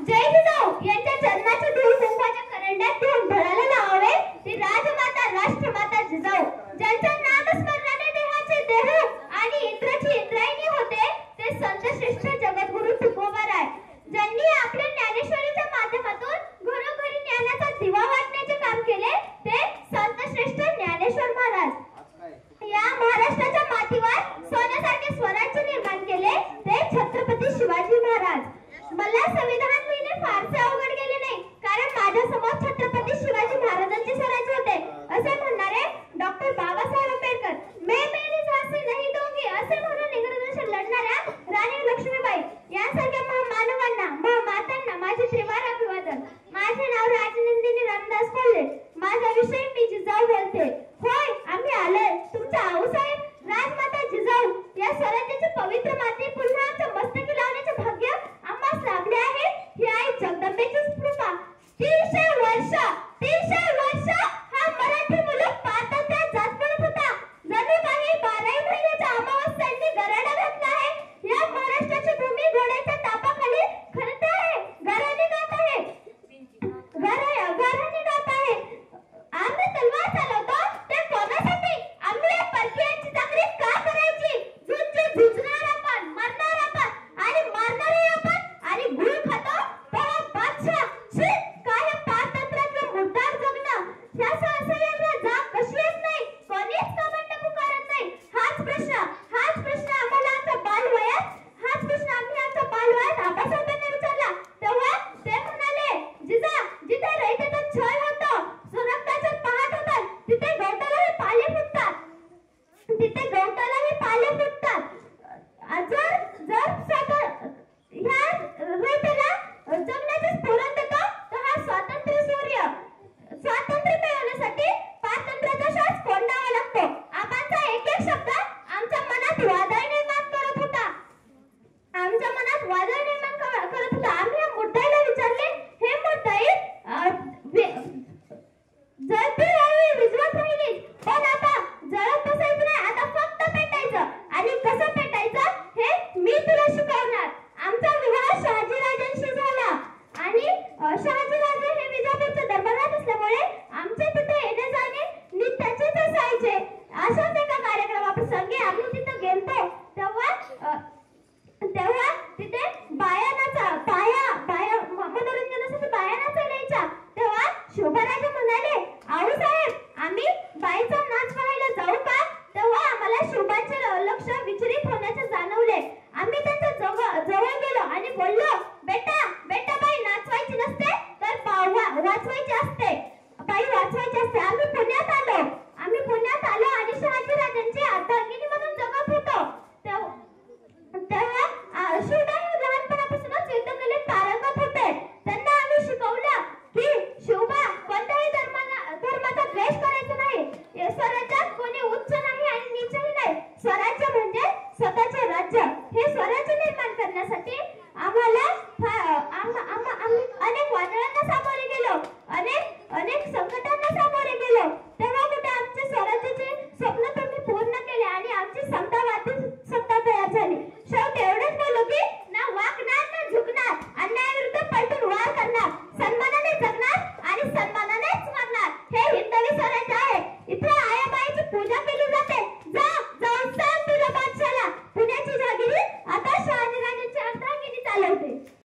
जय जिजाऊ यांच्या जन्माच्या धूळ कुंकवाच्या करंड्यात घेऊन भराला लावावे ती राजमाता राष्ट्रमाता जिजाऊ, ज्यांच्या नामस्मरणाने देहाचे देह आणि इंद्राची इंद्रायणी होते ते संत श्रेष्ठ जगद्गुरु तुकोबाराय, ज्यांनी आपल्या ज्ञानेश्वरीच्या माध्यमातून घरोघरी ज्ञानाचा दिवा वाटण्याचे काम केले ते संत श्रेष्ठ ज्ञानेश्वर महाराज. या महाराष्ट्राच्या मातीवर सोन्यासारखे स्वराज्य निर्माण केले ते छत्रपती शिवाजी महाराज. मला संविधान लिहिणे फारसे अवघड गेले नाही, कारण माझ्या समोर छत्रपती शिवाजी महाराजांचे स्वराज्य होते असे म्हणणारे डॉक्टर बाबासाहेब आंबेडकर, मैं मेरी झांसी नहीं दूंगी असे म्हणून इंग्रजांशी लढणाऱ्या राणी लक्ष्मीबाई यांसारख्या महामानवांना महामातांना माझे त्रिवार अभिवादन. माझे नाव राजनंदिनी रामदास कोल्हे, माझा विषय मी जिजाऊ बोलते. होय, आम्ही आलोय. तुमचा आऊसाहेब राजमाता जिजाऊ या स्वराज्याची पवित्र माती पुन्हा आमच्या मस्तकी लावण्याचे भाग्य आम्हास लाभले आहे. ही आई जगदंबेची कृपा. ती